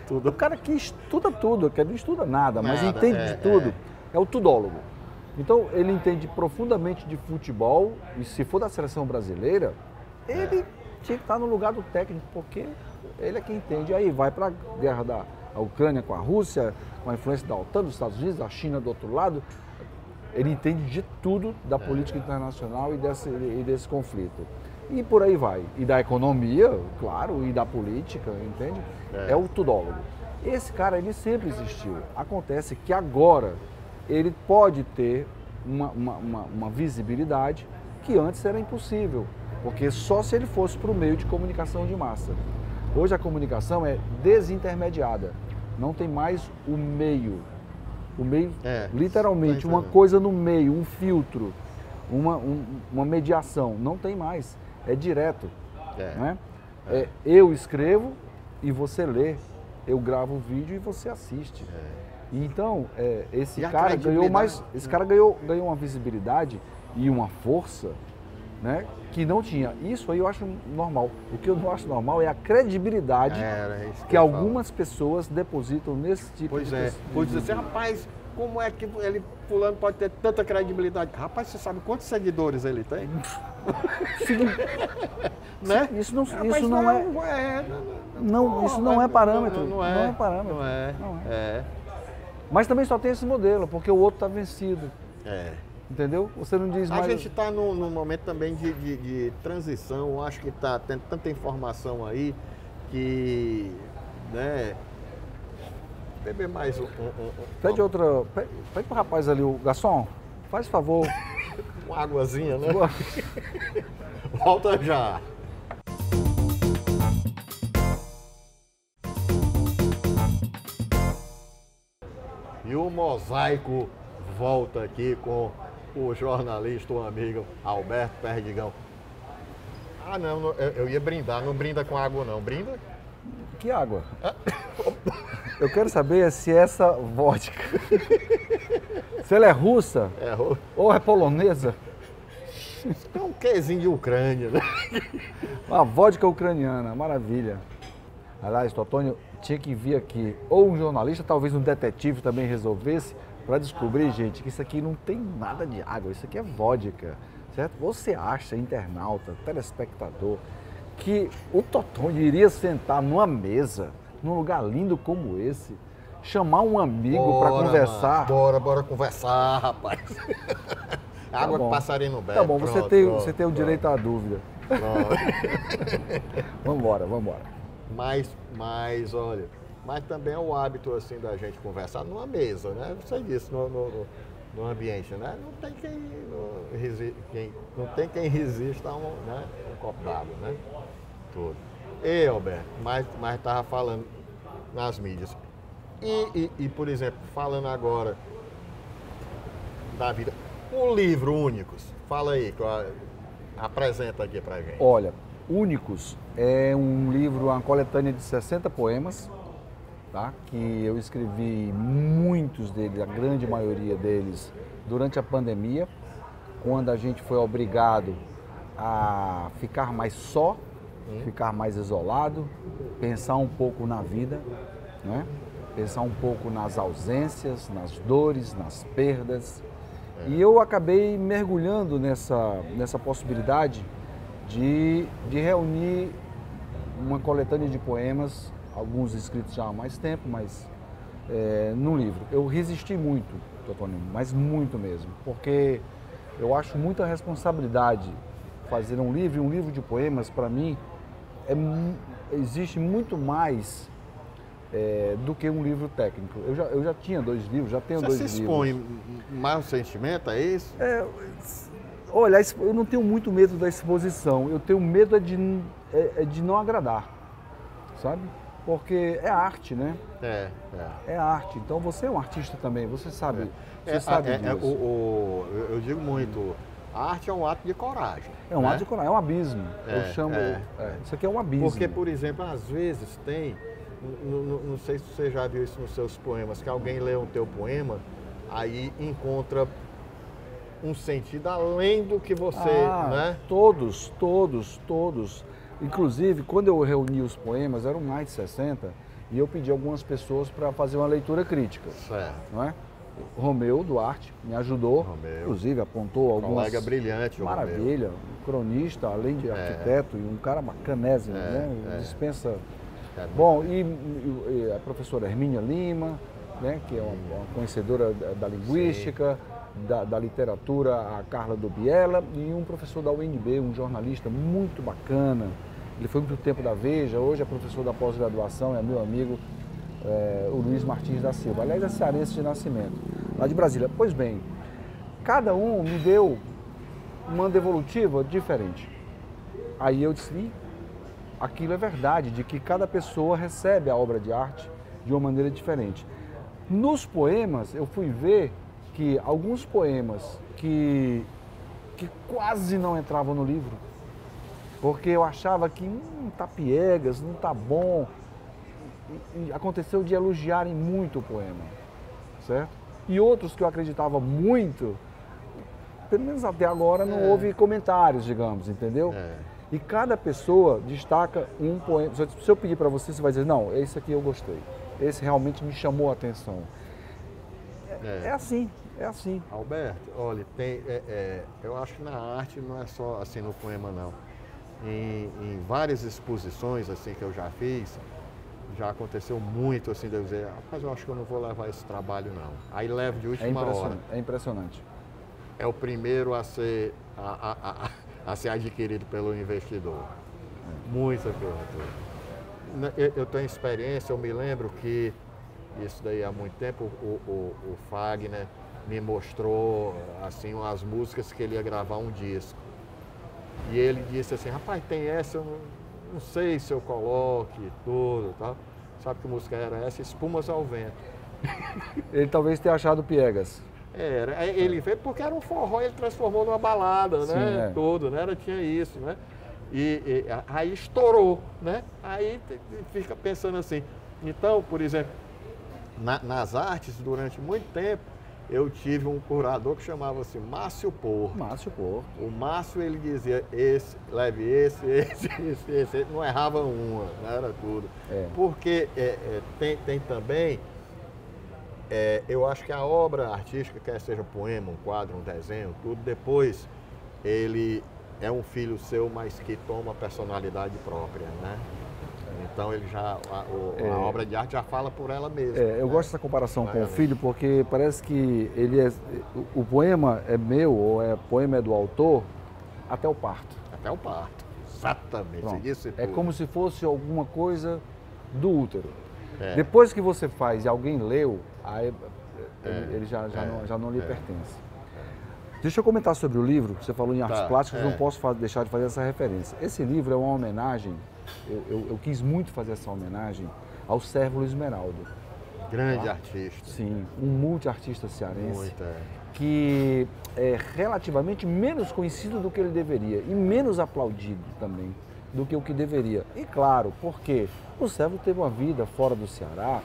Tudo. O cara que estuda tudo, que não estuda nada, mas entende de tudo, é o tudólogo. Então, ele entende profundamente de futebol e se for da seleção brasileira, ele tinha que estar no lugar do técnico, porque ele é quem entende. Aí vai para a guerra da Ucrânia com a Rússia, com a influência da OTAN, dos Estados Unidos, da China do outro lado. Ele entende de tudo da política internacional e desse conflito. E por aí vai. E da economia, claro, e da política, entende? É o tudólogo. Esse cara, ele sempre existiu. Acontece que agora ele pode ter uma visibilidade que antes era impossível, porque só se ele fosse para o meio de comunicação de massa. Hoje a comunicação é desintermediada, não tem mais o meio. O meio, literalmente, uma coisa no meio, um filtro, uma mediação, não tem mais, é direto. Né? Eu escrevo e você lê, eu gravo o vídeo e você assiste. Então, esse cara ganhou uma visibilidade e uma força, né, que não tinha. Isso aí eu acho normal. O que eu não acho normal é a credibilidade que algumas pessoas depositam nesse tipo de coisa. Pois é, assim, rapaz, como é que fulano pode ter tanta credibilidade? Rapaz, você sabe quantos seguidores ele tem? Né? Isso não é parâmetro. Não é parâmetro. Não é. Mas também só tem esse modelo, porque o outro está vencido. Entendeu? Você não diz mais... A gente está num momento também de transição, acho que está tendo tanta informação aí que, né, beber mais Pede outra... Pede pro rapaz ali, o garçom, faz favor. Uma águazinha, né? Volta já. E o Mosaico volta aqui com o jornalista, o amigo Alberto Perdigão. Ah, não, eu ia brindar. Não brinda com água, não. Brinda? Que água? Eu quero saber se essa vodka, se ela é russa ou é polonesa. É um quezinho de Ucrânia, né? Uma vodka ucraniana, maravilha. Aliás, Totônio tinha que vir aqui, ou um jornalista, talvez um detetive também resolvesse, para descobrir, gente, que isso aqui não tem nada de água, isso aqui é vodka, certo? Você acha, internauta, telespectador, que o Totônio iria sentar numa mesa, num lugar lindo como esse, chamar um amigo para conversar? Bora conversar, rapaz. Água que passarinho bebe. Tá bom, você tem o direito à dúvida. Vamos embora. Mas, olha, mas também é o hábito, assim, da gente conversar numa mesa, né? Você disse, no ambiente, né? Não tem quem resista a um copo d'água, né? Tudo. E, Alberto, mas estava falando nas mídias. E, por exemplo, falando agora da vida, um livro Únicos, fala aí, apresenta aqui pra gente. Olha, Únicos é um livro, uma coletânea de 60 poemas, tá? Que eu escrevi muitos deles, a grande maioria deles, durante a pandemia, quando a gente foi obrigado a ficar mais só, ficar mais isolado, pensar um pouco na vida, né? Pensar um pouco nas ausências, nas dores, nas perdas. E eu acabei mergulhando nessa possibilidade de reunir uma coletânea de poemas, alguns escritos já há mais tempo, mas num livro. Eu resisti muito, Totonino, mas muito mesmo, porque eu acho muita responsabilidade fazer um livro, e um livro de poemas, para mim, existe muito mais do que um livro técnico. Eu já tinha 2 livros, já tenho 2 livros. Você se expõe mais o sentimento, é isso? Olha, eu não tenho muito medo da exposição, eu tenho medo de não agradar, sabe? Porque é arte, né? É arte. Então você é um artista também, você sabe, disso. Eu digo muito, a arte é um ato de coragem. É um ato de coragem, é um abismo. Eu chamo. Isso aqui é um abismo. Porque, por exemplo, às vezes tem, não sei se você já viu isso nos seus poemas, que alguém lê um teu poema, aí encontra um sentido além do que você, né? Todos. Inclusive, quando eu reuni os poemas, eram mais de 60, e eu pedi algumas pessoas para fazer uma leitura crítica. Certo. Não é? O Romeu Duarte me ajudou, inclusive apontou algumas... Colega brilhante, o Maravilha, um cronista, além de arquiteto, e um cara bacanésimo, né? Dispensa... Bom, e a professora Hermínia Lima, né? Que é uma conhecedora da linguística, da literatura, a Carla Dobiella, e um professor da UNB, um jornalista muito bacana. Ele foi muito tempo da Veja, hoje é professor da pós-graduação, é meu amigo, o Luiz Martins da Silva. Aliás, é cearense de nascimento, lá de Brasília. Pois bem, cada um me deu uma devolutiva diferente. Aí eu disse, aquilo é verdade, de que cada pessoa recebe a obra de arte de uma maneira diferente. Nos poemas, eu fui ver que alguns poemas que quase não entravam no livro, porque eu achava que tá piegas, não tá bom. E aconteceu de elogiarem muito o poema, certo? E outros que eu acreditava muito, pelo menos até agora não houve comentários, digamos, entendeu? E cada pessoa destaca um poema. Se eu pedir para você, você vai dizer, não, esse aqui eu gostei, esse realmente me chamou a atenção. É assim. Alberto, olha, eu acho que na arte não é só assim no poema, não. Em várias exposições assim que eu já fiz, já aconteceu muito assim de eu dizer, rapaz, eu acho que eu não vou levar esse trabalho não. Aí levo de última hora. É impressionante. É o primeiro a ser adquirido pelo investidor. Muita coisa. Eu tenho experiência, eu me lembro que isso daí há muito tempo, o Fagner me mostrou assim umas músicas que ele ia gravar um disco. E ele disse assim, rapaz, tem essa, eu não sei se eu coloque tudo, tá? Sabe que música era essa? Espumas ao Vento. Ele talvez tenha achado piegas. Ele veio porque era um forró, ele transformou numa balada, sim, né? Tudo, né? Tinha isso, né? E aí estourou, né? Aí fica pensando assim. Então, por exemplo, nas artes, durante muito tempo, eu tive um curador que chamava-se Márcio Porto. O Márcio, ele dizia, leve esse, ele não errava uma, não era tudo. Porque tem também, eu acho que a obra artística, quer seja poema, um quadro, um desenho, tudo, depois ele é um filho seu, mas que toma personalidade própria, né? Então ele a obra de arte já fala por ela mesma. Eu gosto dessa comparação com o filho, porque parece que o poema é meu, ou o poema é do autor, até o parto. Até o parto. Exatamente, isso é como se fosse alguma coisa do útero. Depois que você faz e alguém leu, aí ele já não lhe pertence. Deixa eu comentar sobre o livro. Você falou em artes plásticas, não posso deixar de fazer essa referência. Esse livro é uma homenagem, eu quis muito fazer essa homenagem ao Cérvulo Esmeraldo. Grande artista. Sim, um multiartista cearense. Que é relativamente menos conhecido do que ele deveria e menos aplaudido também do que o que deveria. E claro, porque o Cérvulo teve uma vida fora do Ceará,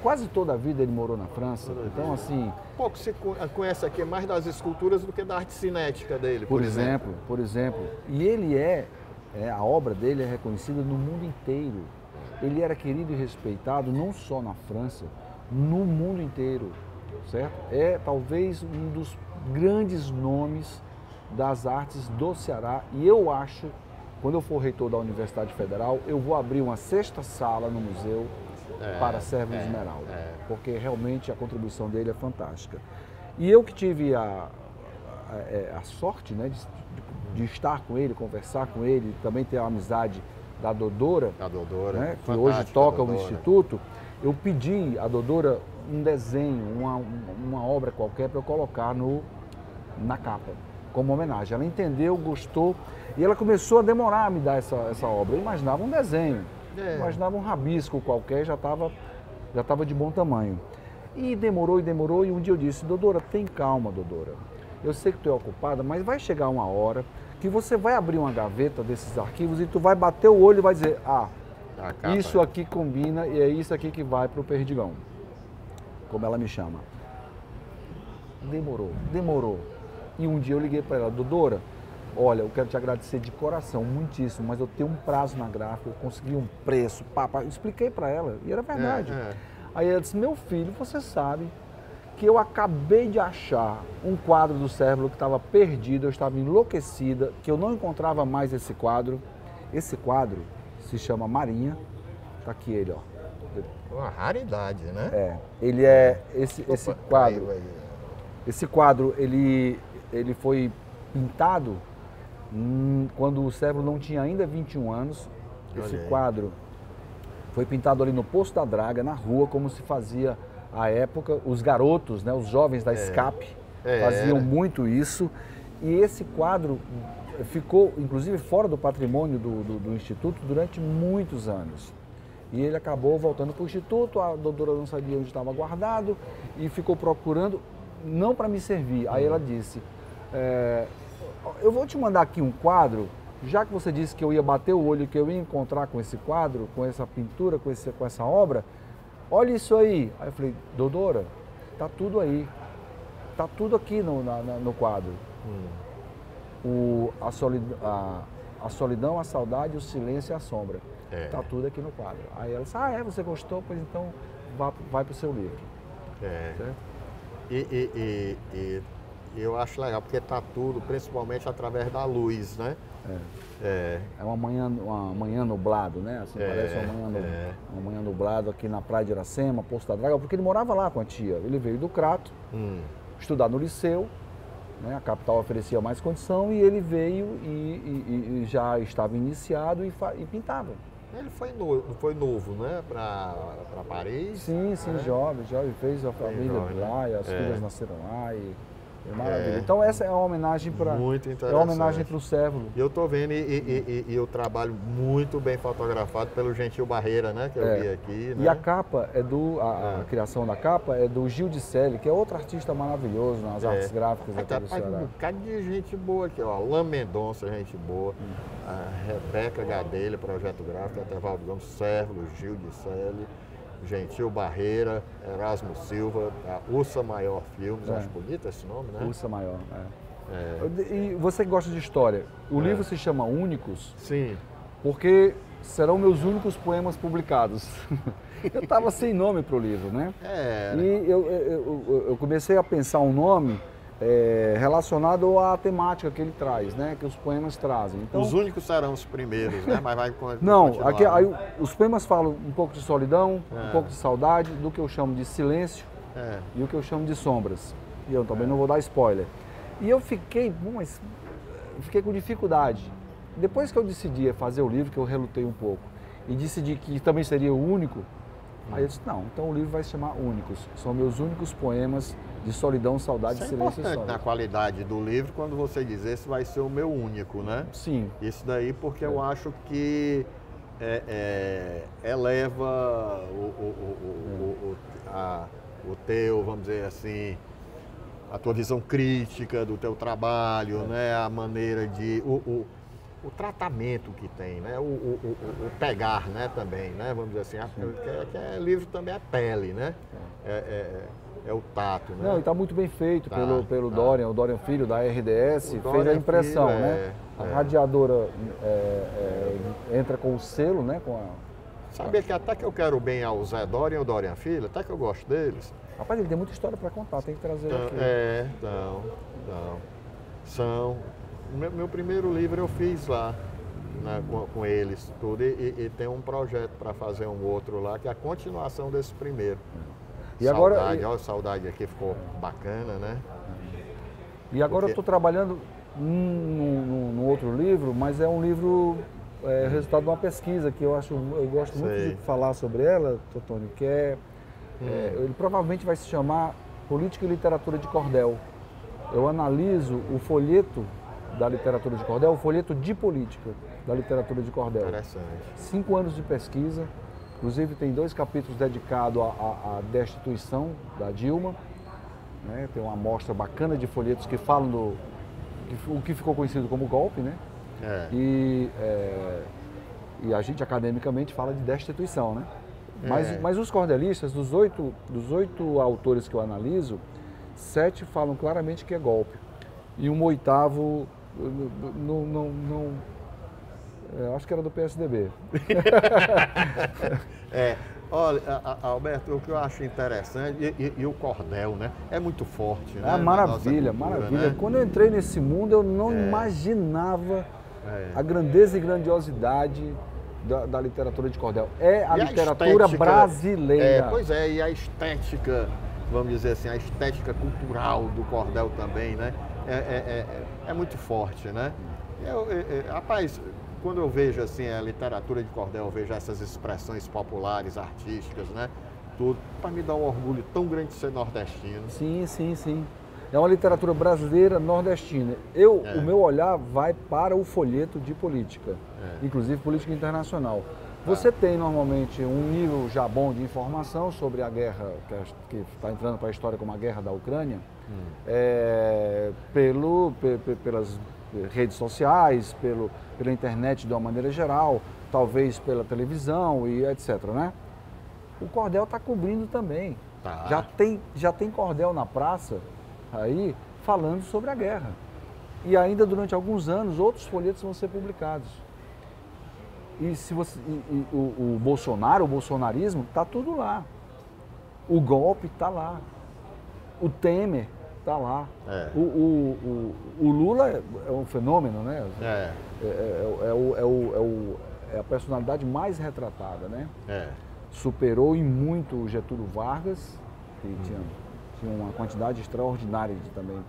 quase toda a vida ele morou na França, então assim... Pouco se conhece aqui mais das esculturas do que da arte cinética dele, por exemplo. E ele a obra dele é reconhecida no mundo inteiro. Ele era querido e respeitado não só na França, no mundo inteiro. Certo? É talvez um dos grandes nomes das artes do Ceará e eu acho, quando eu for reitor da Universidade Federal, eu vou abrir uma 6ª sala no museu para Cérvulo Esmeraldo, porque realmente a contribuição dele é fantástica. E eu que tive a sorte, né, de estar com ele, conversar com ele, também ter a amizade da Dodora, né, que hoje toca o Instituto, eu pedi à Dodora um desenho, uma obra qualquer para eu colocar na capa, como homenagem. Ela entendeu, gostou e ela começou a demorar a me dar essa obra. Eu imaginava um desenho, imaginava um rabisco qualquer, já estava de bom tamanho. E demorou e um dia eu disse, Dodora, tem calma, Dodora. Eu sei que tu é ocupada, mas vai chegar uma hora que você vai abrir uma gaveta desses arquivos e tu vai bater o olho e vai dizer, isso aqui combina e é isso aqui que vai para o Perdigão, como ela me chama. Demorou. E um dia eu liguei para ela, Dodora, olha, eu quero te agradecer de coração, muitíssimo, mas eu tenho um prazo na gráfica, eu consegui um preço, eu expliquei para ela, e era verdade. Aí ela disse, meu filho, você sabe que eu acabei de achar um quadro do Cérvulo que estava perdido, eu estava enlouquecida, que eu não encontrava mais esse quadro. Esse quadro se chama Marinha, tá aqui ele, ó. Uma raridade, né? Ele esse quadro. Esse quadro, ele foi pintado quando o Cérvulo não tinha ainda 21 anos. Esse quadro foi pintado ali no Poço da Draga, na rua, como se fazia à época. Os garotos, né, os jovens da Escape faziam muito isso. E esse quadro ficou, inclusive, fora do patrimônio do Instituto durante muitos anos. E ele acabou voltando para o Instituto, a Dodora não sabia onde estava guardado e ficou procurando, não para me servir. Aí ela disse, eu vou te mandar aqui um quadro, já que você disse que eu ia bater o olho, que eu ia encontrar com esse quadro, com essa pintura, com essa obra, olha isso aí. Aí eu falei, Dodora, tá tudo aí, tá tudo aqui no quadro. A solidão, a saudade, o silêncio e a sombra. Tá tudo aqui no quadro. Aí ela disse, você gostou? Pois então vai para o seu livro. Certo? E eu acho legal, porque tá tudo, principalmente através da luz, né? É uma manhã nublado, né? Assim, parece uma manhã nublado aqui na praia de Iracema, Poço da Draga, porque ele morava lá com a tia. Ele veio do Crato, estudar no liceu, né? A capital oferecia mais condição e ele veio e já estava iniciado e pintava. Ele foi novo, né? Para Paris? Sim, jovem, fez a família lá, e as filhas nasceram lá e maravilha. Então essa é uma homenagem para o Cérvulo. Eu estou vendo e o trabalho muito bem fotografado pelo Gentil Barreira, né? Que eu vi aqui. Né? E a capa a criação da capa é do Gil de Selle, que é outro artista maravilhoso nas artes gráficas aqui do Ceará. Um bocado de gente boa aqui, ó. Alain Mendonça, gente boa. A Rebeca Gadelha, projeto gráfico, Etevaldo Gomes, Cérvulo, Gil de Selle. Gentil Barreira, Erasmo Silva, a Ursa Maior Filmes, acho bonito esse nome, né? Ursa Maior, E você que gosta de história, o livro se chama Únicos? Sim. Porque serão meus únicos poemas publicados. Eu estava sem nome para o livro, né? E eu comecei a pensar um nome relacionado à temática que ele traz, né? Que os poemas trazem. Então, os únicos serão os primeiros, né? Mas vai não, aí os poemas falam um pouco de solidão, um pouco de saudade, do que eu chamo de silêncio e o que eu chamo de sombras. E eu também não vou dar spoiler. E eu fiquei com dificuldade depois que eu decidi fazer o livro, que eu relutei um pouco, e decidi que também seria o único, aí eu disse, não, então o livro vai se chamar Únicos. São meus únicos poemas de solidão, saudade, silêncio e sólido. sólido. Na qualidade do livro, quando você diz esse vai ser o meu único, né? Sim. Isso daí porque eu acho que eleva o teu, vamos dizer assim, a tua visão crítica do teu trabalho, né? A maneira de... O tratamento que tem, né? O pegar, né? Também, né? Vamos dizer assim, que livro também é pele, né? É o tato, né? Não, e está muito bem feito pelo Dorian, o Dorian Filho da RDS, fez a impressão, Filho, né? A radiadora entra com o selo, né? Sabia que até que eu quero bem ao Zé Dorian e o Dorian Filho, até que eu gosto deles. Rapaz, ele tem muita história para contar, tem que trazer aqui. São. Meu primeiro livro eu fiz lá, né, com eles, tudo, e tem um projeto para fazer um outro lá, que é a continuação desse primeiro. E saudade, agora, olha a saudade aqui, ficou bacana, né? E agora eu estou trabalhando num outro livro, mas é um livro resultado de uma pesquisa que eu gosto muito de falar sobre ela, Totônio, que ele provavelmente vai se chamar Política e Literatura de Cordel. Eu analiso o folheto da literatura de cordel, o folheto de política da literatura de cordel. Interessante. 5 anos de pesquisa, inclusive tem 2 capítulos dedicados à destituição da Dilma, né? Tem uma amostra bacana de folhetos que falam o que ficou conhecido como golpe, né? E a gente academicamente fala de destituição, né? Mas os cordelistas, dos 8 autores que eu analiso, 7 falam claramente que é golpe. E um 8º, acho que era do PSDB. Olha, Alberto, o que eu acho interessante, e o cordel, né? É muito forte, né? Maravilha, cultura, maravilha. Né? Quando eu entrei nesse mundo, eu não imaginava a grandeza e grandiosidade da literatura de cordel. É a literatura brasileira. Pois é, e a estética, vamos dizer assim, a estética cultural do cordel também, né? É muito forte, né? Rapaz, quando eu vejo assim a literatura de cordel, eu vejo essas expressões populares, artísticas, né? Tudo, para me dar um orgulho tão grande de ser nordestino. Sim, sim, sim. É uma literatura brasileira nordestina. O meu olhar vai para o folheto de política, inclusive política internacional. Você tem normalmente um nível já bom de informação sobre a guerra que está entrando para a história como a guerra da Ucrânia, pelas redes sociais, pela internet de uma maneira geral, talvez pela televisão e etc, né? O cordel está cobrindo também. Já tem cordel na praça aí falando sobre a guerra. E ainda durante alguns anos outros folhetos vão ser publicados. E o Bolsonaro, o bolsonarismo, está tudo lá. O golpe está lá. O Temer está lá. O Lula é um fenômeno, né? É a personalidade mais retratada, né? Superou em muito o Getúlio Vargas, que tinha uma quantidade extraordinária também.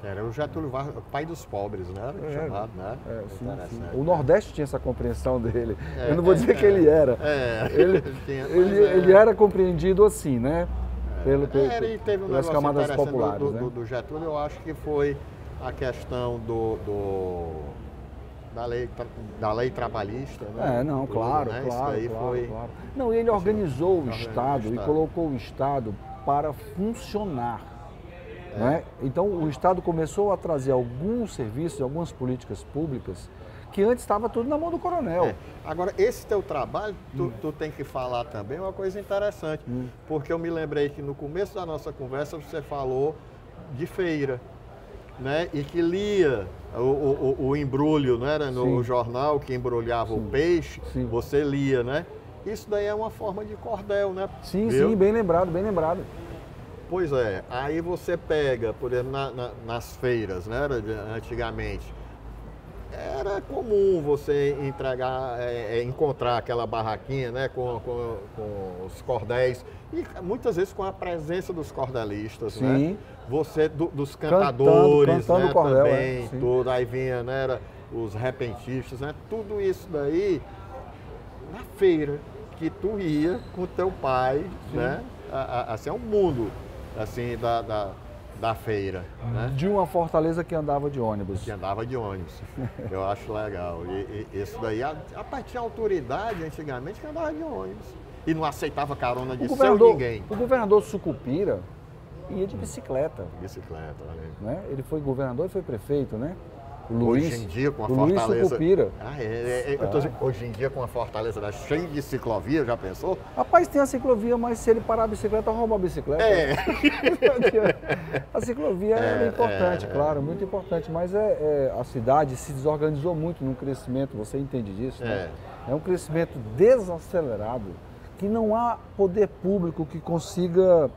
Era o Getúlio Vargas, pai dos pobres, né? Chamado, né? Sim. O Nordeste tinha essa compreensão dele. Eu não vou dizer que ele era. Ele era compreendido assim, né? E teve um pelas camadas populares. Do Getúlio, eu acho que foi a questão da lei trabalhista, né? Claro. Não, ele organizou o Estado e colocou o Estado para funcionar. Né? Então, o Estado começou a trazer alguns serviços, algumas políticas públicas que antes estava tudo na mão do coronel. Agora, esse teu trabalho, tu tem que falar também uma coisa interessante, porque eu me lembrei que no começo da nossa conversa você falou de feira, né? E que lia o embrulho, né? No jornal que embrulhava o peixe, você lia, né? Isso daí é uma forma de cordel, né? Sim, bem lembrado, bem lembrado. Pois é, aí você pega, por exemplo, nas feiras, né? Antigamente, era comum você encontrar aquela barraquinha, né, com os cordéis, e muitas vezes com a presença dos cordelistas, né? Você, dos cantadores, cantando né, cordel, também, tudo, aí vinha, né, os repentistas, né? Tudo isso daí na feira que tu ia com teu pai, né? Assim, é um mundo assim da feira, né? De uma Fortaleza que andava de ônibus. Que andava de ônibus. Eu acho legal. E isso daí, a partir da autoridade antigamente que andava de ônibus. E não aceitava carona de seu ninguém. O governador Sucupira ia de bicicleta. Bicicleta, né? Ele foi governador e foi prefeito, né? Hoje em dia com a Fortaleza... Sucupira. Hoje em dia com a Fortaleza cheia de ciclovia, já pensou? Rapaz, tem a ciclovia, mas se ele parar a bicicleta, rouba a bicicleta. A ciclovia é importante, claro, muito importante, mas a cidade se desorganizou muito no crescimento, você entende disso, né? É um crescimento desacelerado, que não há poder público que consiga...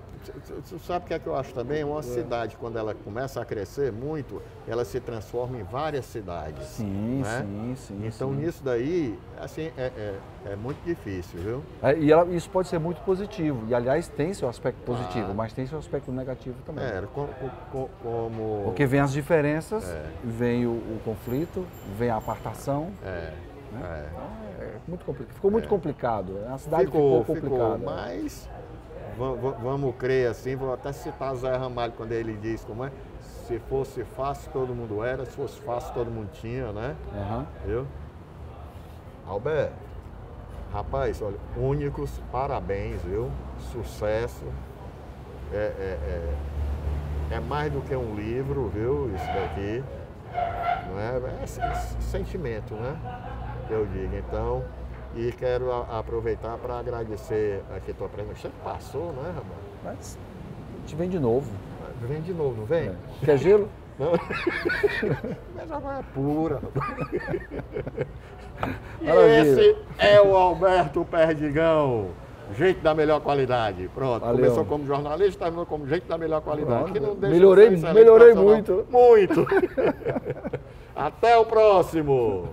Você sabe o que é que eu acho também? Uma cidade, quando ela começa a crescer muito, ela se transforma em várias cidades. Sim, né? sim. Então, nisso daí, assim, é muito difícil, viu? Isso pode ser muito positivo. E, aliás, tem seu aspecto positivo, mas tem seu aspecto negativo também. Porque vem as diferenças, vem o conflito, vem a apartação. Ficou muito complicado. A cidade ficou complicada. Mas... Vamos crer assim, vou até citar Zé Ramalho quando ele diz como é, se fosse fácil todo mundo era, se fosse fácil todo mundo tinha, né? Viu? Alberto, rapaz, olha, únicos, parabéns, viu? Sucesso. É mais do que um livro, viu? Isso daqui. Não é sentimento, né? Eu digo, então... E quero aproveitar para agradecer aqui a tua presença. Passou, né, rapaz? Mas a gente vem de novo. Vem de novo, não vem? Quer gelo? Não. Mas agora é pura. E esse é o Alberto Perdigão. Gente da melhor qualidade. Pronto. Valeu. Começou como jornalista, terminou como gente da melhor qualidade. Que não deixa melhorei muito. Muito. Até o próximo.